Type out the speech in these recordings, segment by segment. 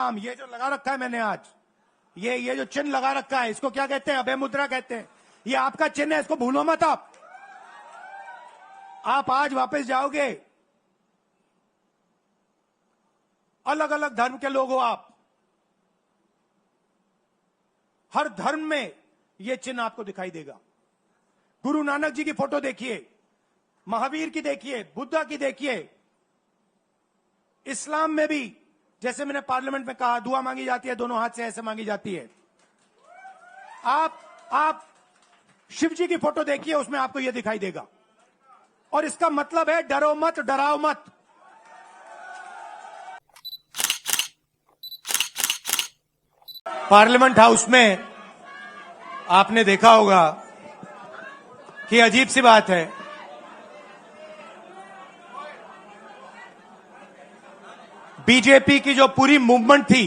ये जो लगा रखा है मैंने आज, ये जो चिन्ह लगा रखा है, इसको क्या कहते हैं? अभय मुद्रा कहते हैं। ये आपका चिन्ह है, इसको भूलो मत आप आज वापस जाओगे। अलग अलग धर्म के लोग हो आप, हर धर्म में यह चिन्ह आपको दिखाई देगा। गुरु नानक जी की फोटो देखिए, महावीर की देखिए, बुद्धा की देखिए। इस्लाम में भी जैसे मैंने पार्लियामेंट में कहा, दुआ मांगी जाती है, दोनों हाथ से ऐसे मांगी जाती है। आप शिव जी की फोटो देखिए, उसमें आपको यह दिखाई देगा। और इसका मतलब है डरो मत, डराओ मत। पार्लियामेंट हाउस में आपने देखा होगा कि अजीब सी बात है, बीजेपी की जो पूरी मूवमेंट थी,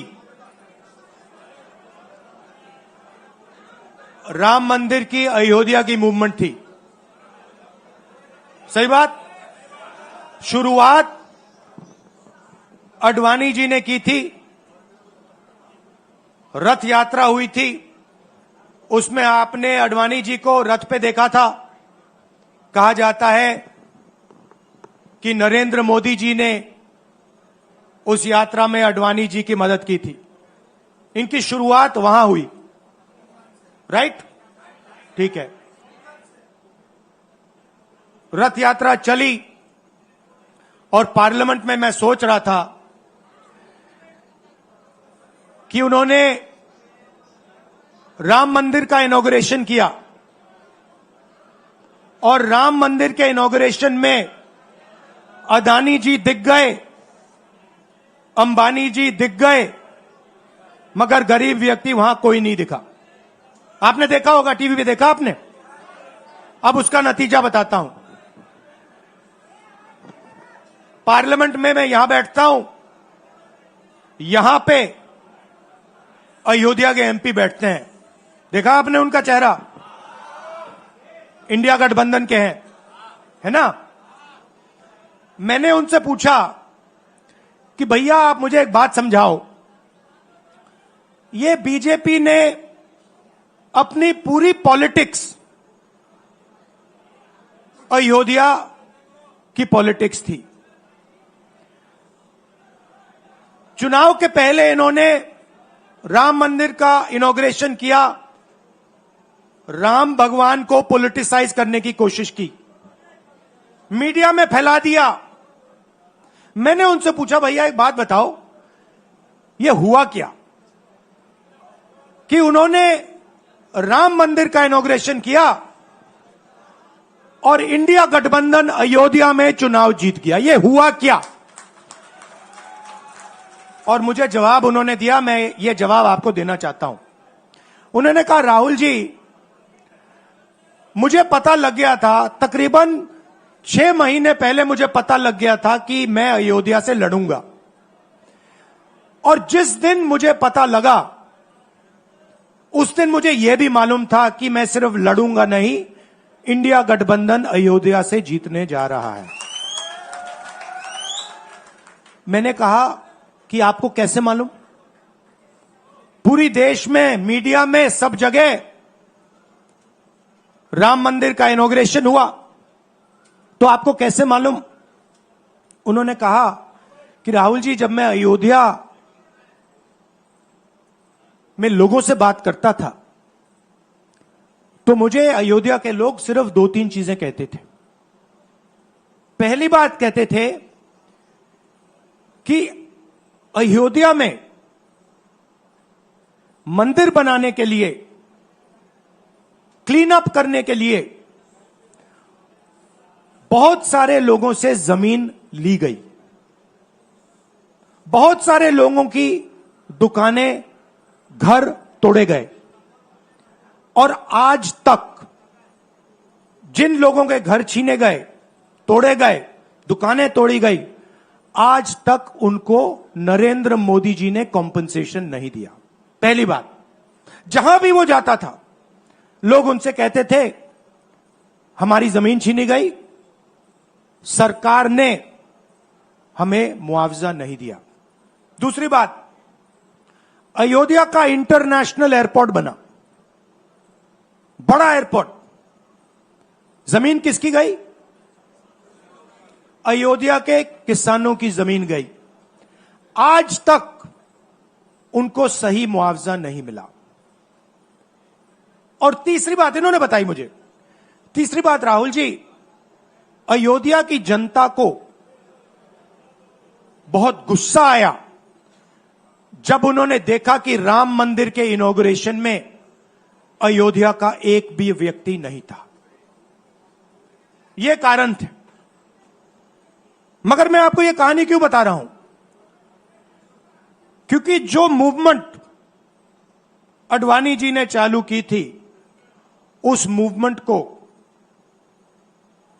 राम मंदिर की, अयोध्या की मूवमेंट थी। सही बात। शुरुआत अडवाणी जी ने की थी, रथ यात्रा हुई थी, उसमें आपने अडवाणी जी को रथ पे देखा था। कहा जाता है कि नरेंद्र मोदी जी ने उस यात्रा में अडवाणी जी की मदद की थी। इनकी शुरुआत वहां हुई, राइट? ठीक है। रथ यात्रा चली और पार्लियामेंट में मैं सोच रहा था कि उन्होंने राम मंदिर का इनॉग्रेशन किया और राम मंदिर के इनॉग्रेशन में अदानी जी दिख गए, अंबानी जी दिख गए, मगर गरीब व्यक्ति वहां कोई नहीं दिखा। आपने देखा होगा, टीवी पे देखा आपने। अब उसका नतीजा बताता हूं। पार्लियामेंट में मैं यहां बैठता हूं, यहां पे अयोध्या के एमपी बैठते हैं। देखा आपने उनका चेहरा? इंडिया गठबंधन के हैं, है ना? मैंने उनसे पूछा कि भैया आप मुझे एक बात समझाओ, ये बीजेपी ने अपनी पूरी पॉलिटिक्स अयोध्या की पॉलिटिक्स थी। चुनाव के पहले इन्होंने राम मंदिर का इनॉग्रेशन किया, राम भगवान को पॉलिटिसाइज करने की कोशिश की, मीडिया में फैला दिया। मैंने उनसे पूछा भैया एक बात बताओ, ये हुआ क्या कि उन्होंने राम मंदिर का इनॉग्रेशन किया और इंडिया गठबंधन अयोध्या में चुनाव जीत गया? ये हुआ क्या? और मुझे जवाब उन्होंने दिया, मैं ये जवाब आपको देना चाहता हूं। उन्होंने कहा राहुल जी, मुझे पता लग गया था, तकरीबन 6 महीने पहले मुझे पता लग गया था कि मैं अयोध्या से लड़ूंगा। और जिस दिन मुझे पता लगा, उस दिन मुझे यह भी मालूम था कि मैं सिर्फ लड़ूंगा नहीं, इंडिया गठबंधन अयोध्या से जीतने जा रहा है। मैंने कहा कि आपको कैसे मालूम? पूरी देश में, मीडिया में, सब जगह राम मंदिर का इनॉग्रेशन हुआ, तो आपको कैसे मालूम? उन्होंने कहा कि राहुल जी, जब मैं अयोध्या में लोगों से बात करता था तो मुझे अयोध्या के लोग सिर्फ 2-3 चीजें कहते थे। पहली बात कहते थे कि अयोध्या में मंदिर बनाने के लिए, क्लीन अप करने के लिए बहुत सारे लोगों से जमीन ली गई, बहुत सारे लोगों की दुकानें, घर तोड़े गए, और आज तक जिन लोगों के घर छीने गए, तोड़े गए, दुकानें तोड़ी गई, आज तक उनको नरेंद्र मोदी जी ने कॉम्पनसेशन नहीं दिया। पहली बात। जहां भी वो जाता था, लोग उनसे कहते थे हमारी जमीन छीनी गई, सरकार ने हमें मुआवजा नहीं दिया। दूसरी बात, अयोध्या का इंटरनेशनल एयरपोर्ट बना, बड़ा एयरपोर्ट। जमीन किसकी गई? अयोध्या के किसानों की जमीन गई। आज तक उनको सही मुआवजा नहीं मिला। और तीसरी बात इन्होंने बताई मुझे, तीसरी बात राहुल जी, अयोध्या की जनता को बहुत गुस्सा आया जब उन्होंने देखा कि राम मंदिर के इनॉग्रेशन में अयोध्या का एक भी व्यक्ति नहीं था। यह कारण थे। मगर मैं आपको यह कहानी क्यों बता रहा हूं? क्योंकि जो मूवमेंट अडवाणी जी ने चालू की थी, उस मूवमेंट को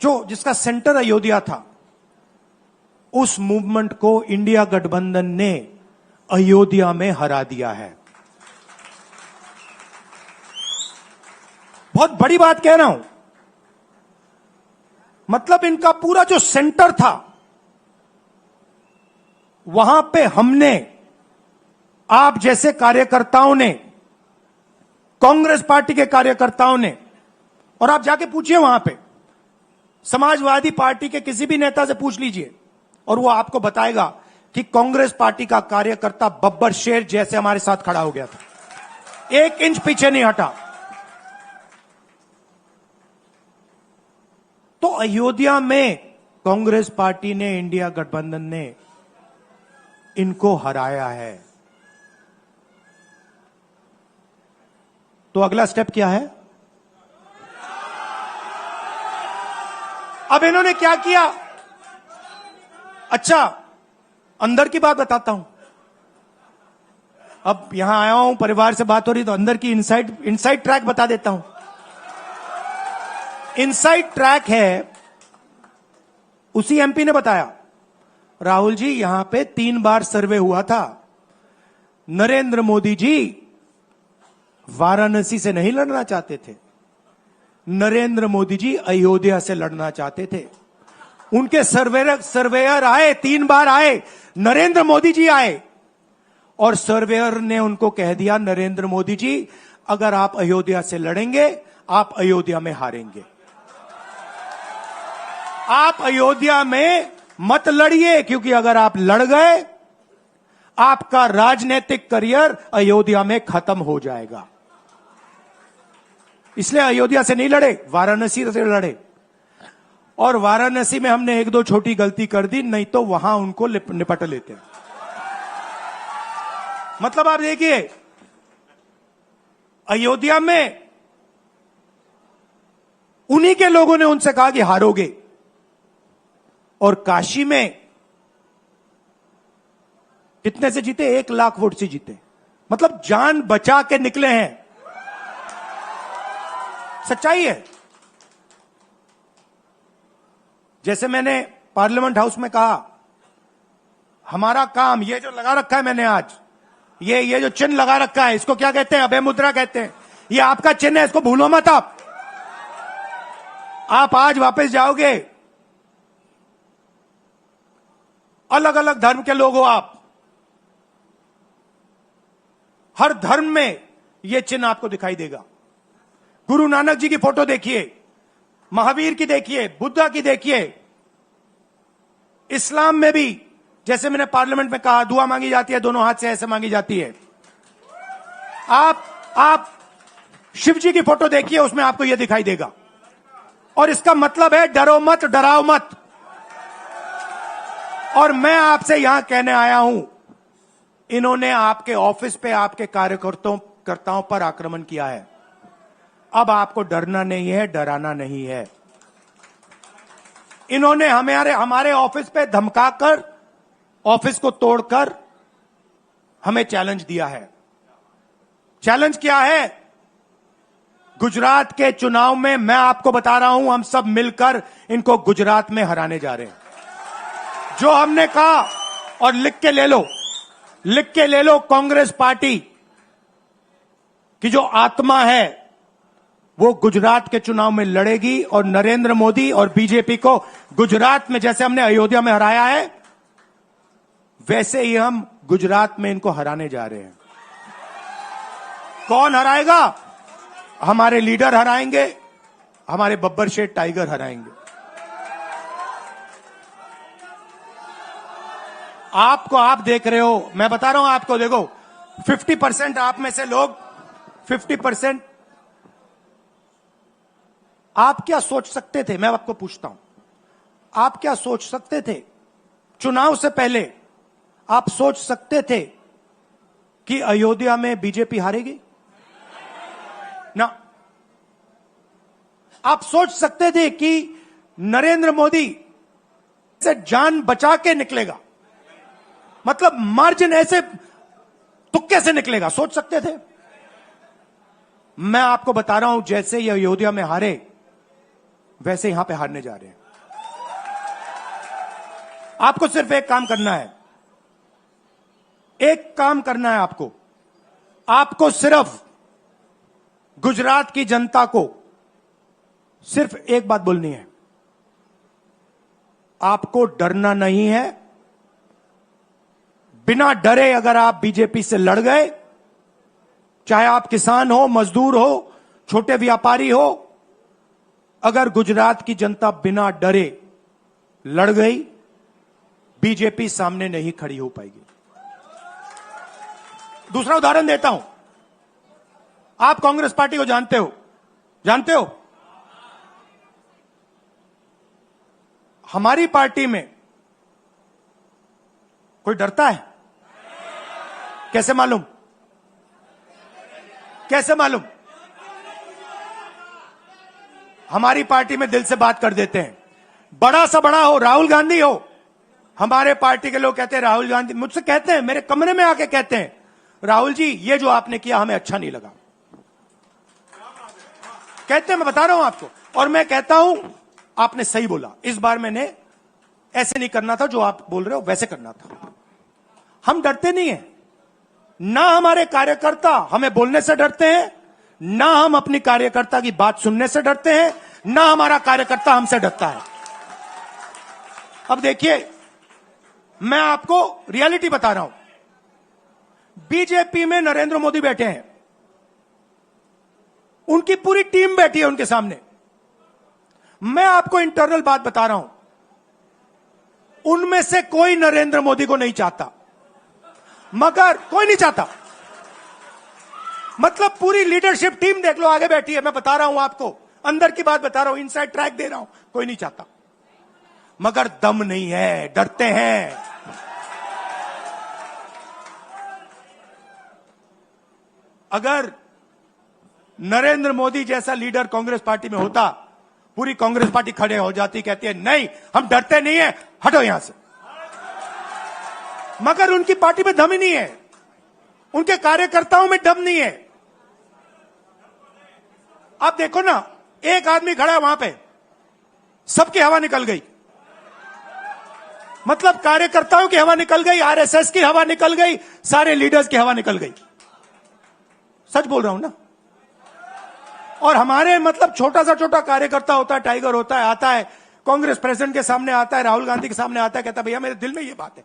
जिसका सेंटर अयोध्या था, उस मूवमेंट को इंडिया गठबंधन ने अयोध्या में हरा दिया है। बहुत बड़ी बात कह रहा हूं। मतलब इनका पूरा जो सेंटर था, वहां पे हमने, आप जैसे कार्यकर्ताओं ने, कांग्रेस पार्टी के कार्यकर्ताओं ने, और आप जाके पूछिए वहां पे, समाजवादी पार्टी के किसी भी नेता से पूछ लीजिए और वो आपको बताएगा कि कांग्रेस पार्टी का कार्यकर्ता बब्बर शेर जैसे हमारे साथ खड़ा हो गया था, 1 इंच पीछे नहीं हटा। तो अयोध्या में कांग्रेस पार्टी ने, इंडिया गठबंधन ने इनको हराया है। तो अगला स्टेप क्या है? अब इन्होंने क्या किया? अच्छा, अंदर की बात बताता हूं। अब यहां आया हूं, परिवार से बात हो रही, तो अंदर की इनसाइड ट्रैक बता देता हूं। इनसाइड ट्रैक है, उसी एमपी ने बताया, राहुल जी यहां पे 3 बार सर्वे हुआ था। नरेंद्र मोदी जी वाराणसी से नहीं लड़ना चाहते थे, नरेंद्र मोदी जी अयोध्या से लड़ना चाहते थे। उनके सर्वेयर आए, 3 बार आए, नरेंद्र मोदी जी आए, और सर्वेयर ने उनको कह दिया, नरेंद्र मोदी जी अगर आप अयोध्या से लड़ेंगे, आप अयोध्या में हारेंगे। आप अयोध्या में मत लड़िए, क्योंकि अगर आप लड़ गए, आपका राजनीतिक करियर अयोध्या में खत्म हो जाएगा। इसलिए अयोध्या से नहीं लड़े, वाराणसी से लड़े। और वाराणसी में हमने 1-2 छोटी गलती कर दी, नहीं तो वहां उनको निपट लेते। मतलब आप देखिए, अयोध्या में उन्हीं के लोगों ने उनसे कहा कि हारोगे, और काशी में कितने से जीते? 1 लाख वोट से जीते। मतलब जान बचा के निकले हैं। सच्चाई है। जैसे मैंने पार्लियामेंट हाउस में कहा, हमारा काम, ये जो लगा रखा है मैंने आज, ये जो चिन्ह लगा रखा है, इसको क्या कहते हैं? अभय मुद्रा कहते हैं। ये आपका चिन्ह है, इसको भूलो मत। आप आज वापस जाओगे, अलग अलग धर्म के लोग हो आप, हर धर्म में यह चिन्ह आपको दिखाई देगा। गुरु नानक जी की फोटो देखिए, महावीर की देखिए, बुद्धा की देखिए। इस्लाम में भी, जैसे मैंने पार्लियामेंट में कहा, दुआ मांगी जाती है, दोनों हाथ से ऐसे मांगी जाती है। आप शिव जी की फोटो देखिए, उसमें आपको यह दिखाई देगा। और इसका मतलब है डरो मत, डराओ मत। और मैं आपसे यहां कहने आया हूं, इन्होंने आपके ऑफिस पे, आपके कार्यकर्ताओं पर आक्रमण किया है। अब आपको डरना नहीं है, डराना नहीं है। इन्होंने हमारे ऑफिस पे धमकाकर, ऑफिस को तोड़कर हमें चैलेंज दिया है। चैलेंज क्या है? गुजरात के चुनाव में मैं आपको बता रहा हूं, हम सब मिलकर इनको गुजरात में हराने जा रहे हैं। जो हमने कहा, और लिख के ले लो, कांग्रेस पार्टी की जो आत्मा है वो गुजरात के चुनाव में लड़ेगी, और नरेंद्र मोदी और बीजेपी को गुजरात में, जैसे हमने अयोध्या में हराया है, वैसे ही हम गुजरात में इनको हराने जा रहे हैं। कौन हराएगा? हमारे लीडर हराएंगे, हमारे बब्बर शेठ टाइगर हराएंगे। आपको, आप देख रहे हो, मैं बता रहा हूं आपको, देखो 50% आप में से लोग 50% आप क्या सोच सकते थे? मैं आपको पूछता हूं, आप क्या सोच सकते थे चुनाव से पहले? आप सोच सकते थे कि अयोध्या में बीजेपी हारेगी? ना। आप सोच सकते थे कि नरेंद्र मोदी से जान बचा के निकलेगा? मतलब मार्जिन ऐसे तुक्के से निकलेगा, सोच सकते थे? मैं आपको बता रहा हूं, जैसे ये अयोध्या में हारे वैसे यहां पे हारने जा रहे हैं। आपको सिर्फ एक काम करना है, एक काम करना है आपको। आपको सिर्फ गुजरात की जनता को सिर्फ एक बात बोलनी है, आपको डरना नहीं है। बिना डरे अगर आप बीजेपी से लड़ गए, चाहे आप किसान हो, मजदूर हो, छोटे व्यापारी हो, अगर गुजरात की जनता बिना डरे लड़ गई, बीजेपी सामने नहीं खड़ी हो पाएगी। दूसरा उदाहरण देता हूं, आप कांग्रेस पार्टी को जानते हो? जानते हो? हमारी पार्टी में कोई डरता है? कैसे मालूम? कैसे मालूम? हमारी पार्टी में दिल से बात कर देते हैं। बड़ा सा बड़ा हो, राहुल गांधी हो, हमारे पार्टी के लोग कहते हैं राहुल गांधी, मुझसे कहते हैं, मेरे कमरे में आके कहते हैं, राहुल जी ये जो आपने किया हमें अच्छा नहीं लगा। कहते हैं, मैं बता रहा हूं आपको, और मैं कहता हूं आपने सही बोला, इस बार मैंने ऐसे नहीं करना था, जो आप बोल रहे हो वैसे करना था। हम डरते नहीं है, ना हमारे कार्यकर्ता हमें बोलने से डरते हैं, ना हम अपनी कार्यकर्ता की बात सुनने से डरते हैं, ना हमारा कार्यकर्ता हमसे डरता है। अब देखिए, मैं आपको रियलिटी बता रहा हूं। बीजेपी में नरेंद्र मोदी बैठे हैं, उनकी पूरी टीम बैठी है उनके सामने। मैं आपको इंटरनल बात बता रहा हूं, उनमें से कोई नरेंद्र मोदी को नहीं चाहता, मगर कोई नहीं चाहता। मतलब पूरी लीडरशिप टीम देख लो, आगे बैठी है। मैं बता रहा हूं आपको, अंदर की बात बता रहा हूं, इनसाइड ट्रैक दे रहा हूं, कोई नहीं चाहता, मगर दम नहीं है, डरते हैं। अगर नरेंद्र मोदी जैसा लीडर कांग्रेस पार्टी में होता, पूरी कांग्रेस पार्टी खड़े हो जाती, कहती है नहीं हम डरते नहीं है, हटो यहां से। मगर उनकी पार्टी में दम ही नहीं है, उनके कार्यकर्ताओं में दम नहीं है। आप देखो ना, एक आदमी खड़ा है वहां पे, सबकी हवा निकल गई। मतलब कार्यकर्ताओं की हवा निकल गई, आरएसएस की हवा निकल गई, सारे लीडर्स की हवा निकल गई। सच बोल रहा हूं ना। और हमारे मतलब छोटा सा कार्यकर्ता होता है, टाइगर होता है, आता है कांग्रेस प्रेसिडेंट के सामने, आता है राहुल गांधी के सामने, आता है, कहता है भैया मेरे दिल में ये बात है,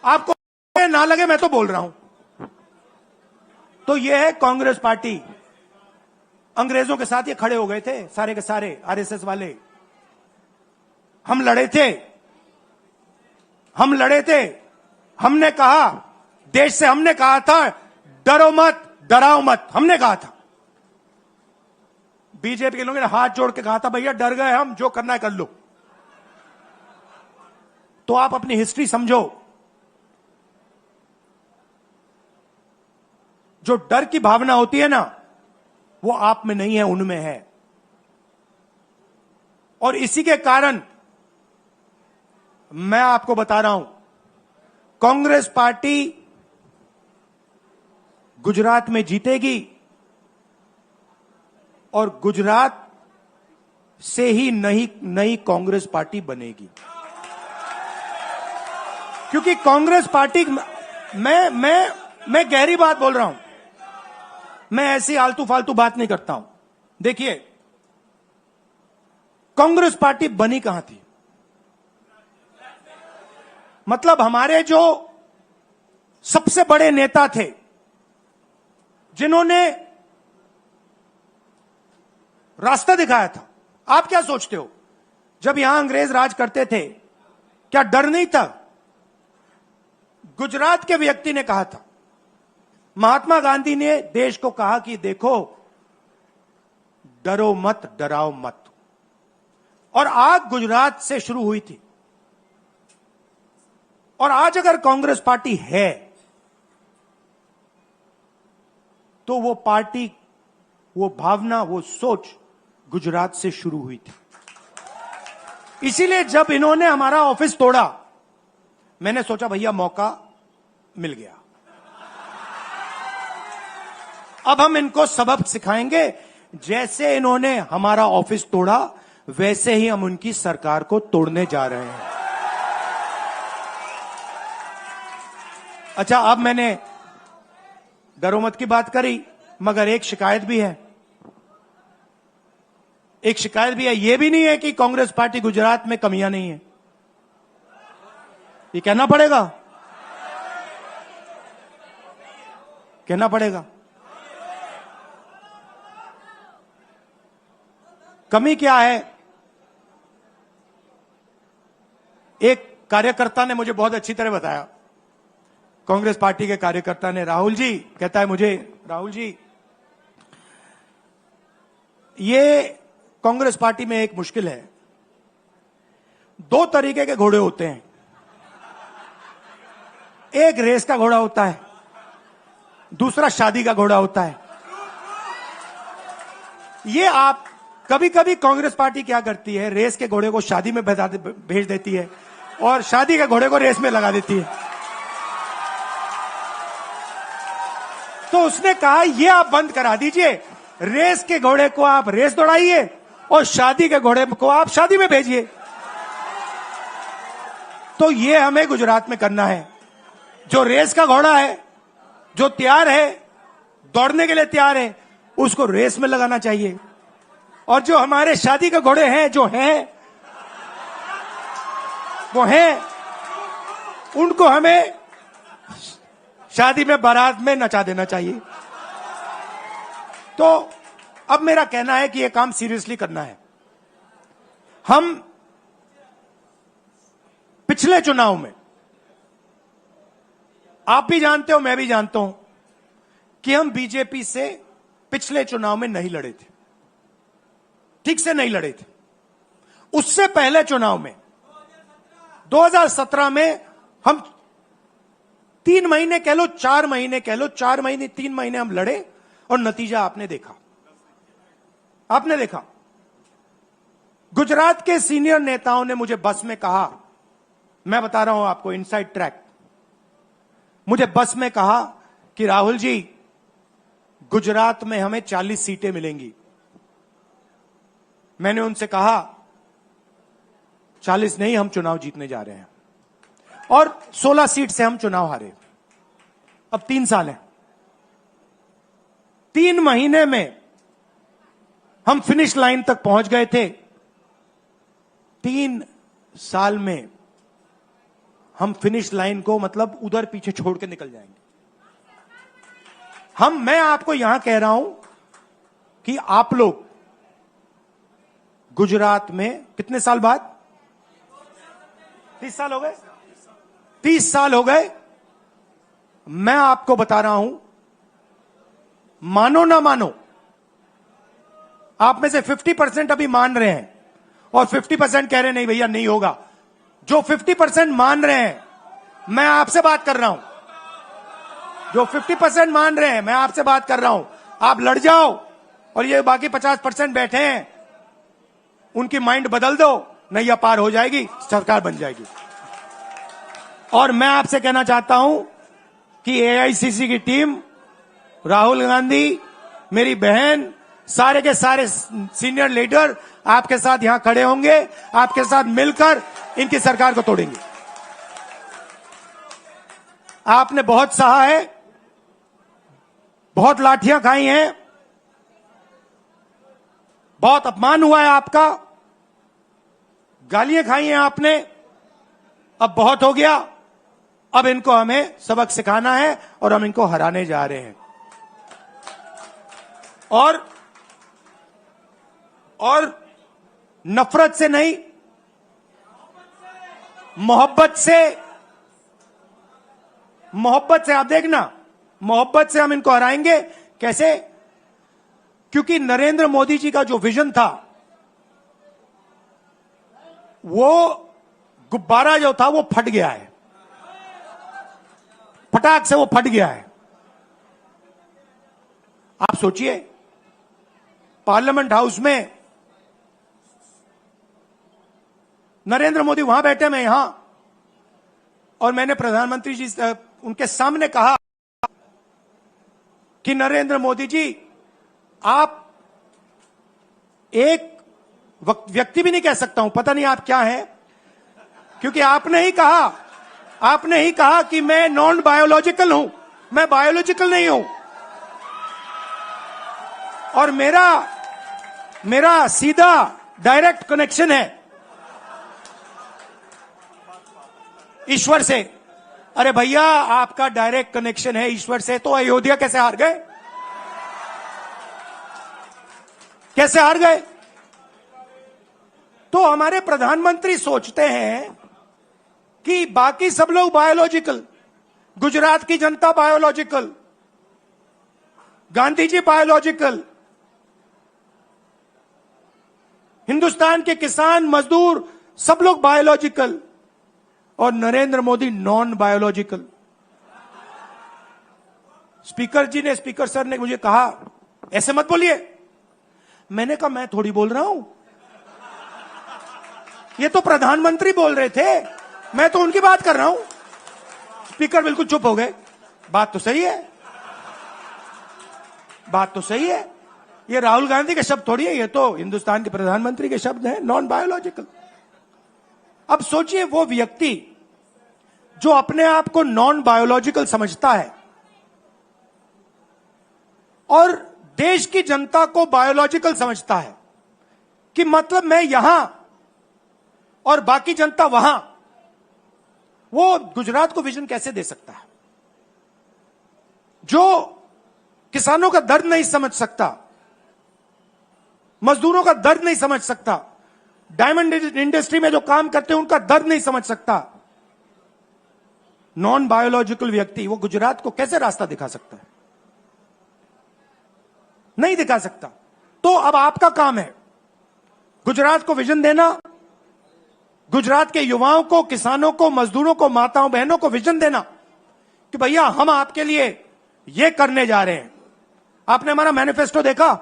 आपको ना लगे मैं तो बोल रहा हूं। तो ये है कांग्रेस पार्टी। अंग्रेजों के साथ ये खड़े हो गए थे सारे के सारे आरएसएस वाले। हम लड़े थे, हम लड़े थे, हमने कहा, देश से हमने कहा था डरो मत, डराओ मत, हमने कहा था। बीजेपी के लोगों ने हाथ जोड़ के कहा था भैया डर गए हम, जो करना है कर लो। तो आप अपनी हिस्ट्री समझो, जो डर की भावना होती है ना, वो आप में नहीं है, उनमें है। और इसी के कारण मैं आपको बता रहा हूं, कांग्रेस पार्टी गुजरात में जीतेगी और गुजरात से ही नई कांग्रेस पार्टी बनेगी। क्योंकि कांग्रेस पार्टी, मैं गहरी बात बोल रहा हूं, मैं ऐसी आलतू फालतू बात नहीं करता हूं। देखिए, कांग्रेस पार्टी बनी कहां थी? मतलब हमारे जो सबसे बड़े नेता थे, जिन्होंने रास्ता दिखाया था। आप क्या सोचते हो, जब यहां अंग्रेज राज करते थे क्या डर नहीं था? गुजरात के व्यक्ति ने कहा था, महात्मा गांधी ने देश को कहा कि देखो, डरो मत, डराओ मत। और आग गुजरात से शुरू हुई थी। और आज अगर कांग्रेस पार्टी है तो वो पार्टी, वो भावना, वो सोच गुजरात से शुरू हुई थी। इसीलिए जब इन्होंने हमारा ऑफिस तोड़ा, मैंने सोचा भैया मौका मिल गया, अब हम इनको सबक सिखाएंगे। जैसे इन्होंने हमारा ऑफिस तोड़ा वैसे ही हम उनकी सरकार को तोड़ने जा रहे हैं। अच्छा, अब मैंने डरो मत की बात करी, मगर एक शिकायत भी है। एक शिकायत भी है। यह भी नहीं है कि कांग्रेस पार्टी गुजरात में कमियां नहीं है, ये कहना पड़ेगा, कहना पड़ेगा। कमी क्या है? एक कार्यकर्ता ने मुझे बहुत अच्छी तरह बताया, कांग्रेस पार्टी के कार्यकर्ता ने, राहुल जी, कहता है मुझे, राहुल जी, ये कांग्रेस पार्टी में एक मुश्किल है, दो तरीके के घोड़े होते हैं, एक रेस का घोड़ा होता है, दूसरा शादी का घोड़ा होता है। ये आप कभी कभी कांग्रेस पार्टी क्या करती है, रेस के घोड़े को शादी में भेज देती है और शादी के घोड़े को रेस में लगा देती है। तो उसने कहा ये आप बंद करा दीजिए, रेस के घोड़े को आप रेस दौड़ाइए और शादी के घोड़े को आप शादी में भेजिए। तो ये हमें गुजरात में करना है। जो रेस का घोड़ा है, जो तैयार है, दौड़ने के लिए तैयार है, उसको रेस में लगाना चाहिए। और जो हमारे शादी के घोड़े हैं, जो हैं, वो हैं, उनको हमें शादी में, बारात में नचा देना चाहिए। तो अब मेरा कहना है कि यह काम सीरियसली करना है। हम पिछले चुनाव में, आप भी जानते हो, मैं भी जानता हूं कि हम बीजेपी से पिछले चुनाव में नहीं लड़े थे, ठीक से नहीं लड़े थे। उससे पहले चुनाव में 2017 में हम 3 महीने कह लो, 4 महीने कह लो, 4 महीने 3 महीने हम लड़े और नतीजा आपने देखा। आपने देखा, गुजरात के सीनियर नेताओं ने मुझे बस में कहा, मैं बता रहा हूं आपको इनसाइड ट्रैक, मुझे बस में कहा कि राहुल जी, गुजरात में हमें 40 सीटें मिलेंगी। मैंने उनसे कहा 40 नहीं, हम चुनाव जीतने जा रहे हैं। और 16 सीट से हम चुनाव हारे। अब 3 साल है, 3 महीने में हम फिनिश लाइन तक पहुंच गए थे। 3 साल में हम फिनिश लाइन को, मतलब उधर पीछे छोड़ के निकल जाएंगे। मैं आपको यहां कह रहा हूं कि आप लोग गुजरात में कितने साल बाद, 30 साल हो गए, 30 साल हो गए, मैं आपको बता रहा हूं, मानो ना मानो, आप में से 50% अभी मान रहे हैं और 50% कह रहे नहीं भैया नहीं होगा। जो 50% मान रहे हैं, मैं आपसे बात कर रहा हूं, जो 50% मान रहे हैं, मैं आपसे बात कर रहा हूं, आप लड़ जाओ और ये बाकी 50% बैठे हैं, उनकी माइंड बदल दो, नैया पार हो जाएगी, सरकार बन जाएगी। और मैं आपसे कहना चाहता हूं कि एआईसीसी की टीम, राहुल गांधी, मेरी बहन, सारे के सारे सीनियर लीडर आपके साथ यहां खड़े होंगे, आपके साथ मिलकर इनकी सरकार को तोड़ेंगे। आपने बहुत सहा है, बहुत लाठियां खाई हैं, बहुत अपमान हुआ है आपका, गालियां खाई हैं आपने, अब बहुत हो गया। अब इनको हमें सबक सिखाना है और हम इनको हराने जा रहे हैं। और नफरत से नहीं, मोहब्बत से आप देखना, मोहब्बत से हम इनको हराएंगे। कैसे? क्योंकि नरेंद्र मोदी जी का जो विजन था, वो गुब्बारा जो था वो फट गया है, फटाक से वो फट गया है। आप सोचिए, पार्लियामेंट हाउस में नरेंद्र मोदी वहां बैठे, मैं यहां, और मैंने प्रधानमंत्री जी उनके सामने कहा कि नरेंद्र मोदी जी, आप एक व्यक्ति भी नहीं कह सकता हूं, पता नहीं आप क्या हैं, क्योंकि आपने ही कहा कि मैं नॉन बायोलॉजिकल हूं, मैं बायोलॉजिकल नहीं हूं, और मेरा सीधा डायरेक्ट कनेक्शन है ईश्वर से। अरे भैया, आपका डायरेक्ट कनेक्शन है ईश्वर से, तो अयोध्या कैसे हार गए? कैसे हार गए? तो हमारे प्रधानमंत्री सोचते हैं कि बाकी सब लोग बायोलॉजिकल, गुजरात की जनता बायोलॉजिकल, गांधी जी बायोलॉजिकल, हिंदुस्तान के किसान मजदूर सब लोग बायोलॉजिकल, और Narendra Modi non biological. Speaker sir ने मुझे कहा, ऐसे मत बोलिए। मैंने कहा, मैं थोड़ी बोल रहा हूं, ये तो प्रधानमंत्री बोल रहे थे, मैं तो उनकी बात कर रहा हूं। स्पीकर बिल्कुल चुप हो गए। बात तो सही है, बात तो सही है, ये राहुल गांधी के शब्द थोड़ी है, ये तो हिंदुस्तान के प्रधानमंत्री के शब्द हैं, नॉन बायोलॉजिकल। अब सोचिए, वो व्यक्ति जो अपने आप को नॉन बायोलॉजिकल समझता है और देश की जनता को बायोलॉजिकल समझता है, कि मतलब मैं यहां और बाकी जनता वहां, वो गुजरात को विजन कैसे दे सकता है? जो किसानों का दर्द नहीं समझ सकता, मजदूरों का दर्द नहीं समझ सकता, डायमंड इंडस्ट्री में जो काम करते हैं उनका दर्द नहीं समझ सकता, नॉन बायोलॉजिकल व्यक्ति वो गुजरात को कैसे रास्ता दिखा सकता है? नहीं दिखा सकता। तो अब आपका काम है गुजरात को विजन देना, गुजरात के युवाओं को, किसानों को, मजदूरों को, माताओं बहनों को विजन देना कि भैया हम आपके लिए ये करने जा रहे हैं। आपने हमारा मैनिफेस्टो देखा,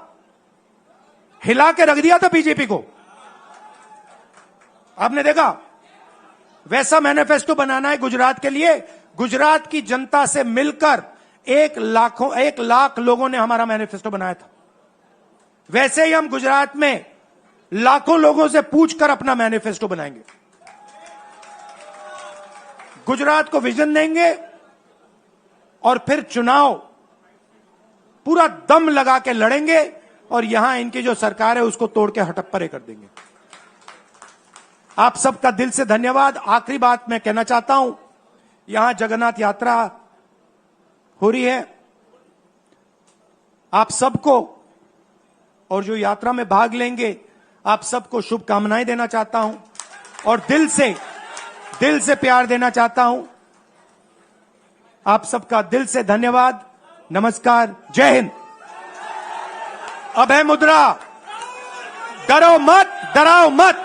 हिला के रख दिया था बीजेपी को, आपने देखा? वैसा मैनिफेस्टो बनाना है गुजरात के लिए। गुजरात की जनता से मिलकर 1 लाख लोगों ने हमारा मैनिफेस्टो बनाया था। वैसे ही हम गुजरात में लाखों लोगों से पूछकर अपना मैनिफेस्टो बनाएंगे, गुजरात को विजन देंगे, और फिर चुनाव पूरा दम लगा के लड़ेंगे, और यहां इनकी जो सरकार है उसको तोड़ के हटप्परे कर देंगे। आप सबका दिल से धन्यवाद। आखिरी बात मैं कहना चाहता हूं, यहां जगन्नाथ यात्रा हो रही है, आप सबको, और जो यात्रा में भाग लेंगे, आप सबको शुभकामनाएं देना चाहता हूं, और दिल से प्यार देना चाहता हूं। आप सबका दिल से धन्यवाद। नमस्कार, जय हिंद। अभय मुद्रा, डरो मत, डराओ मत।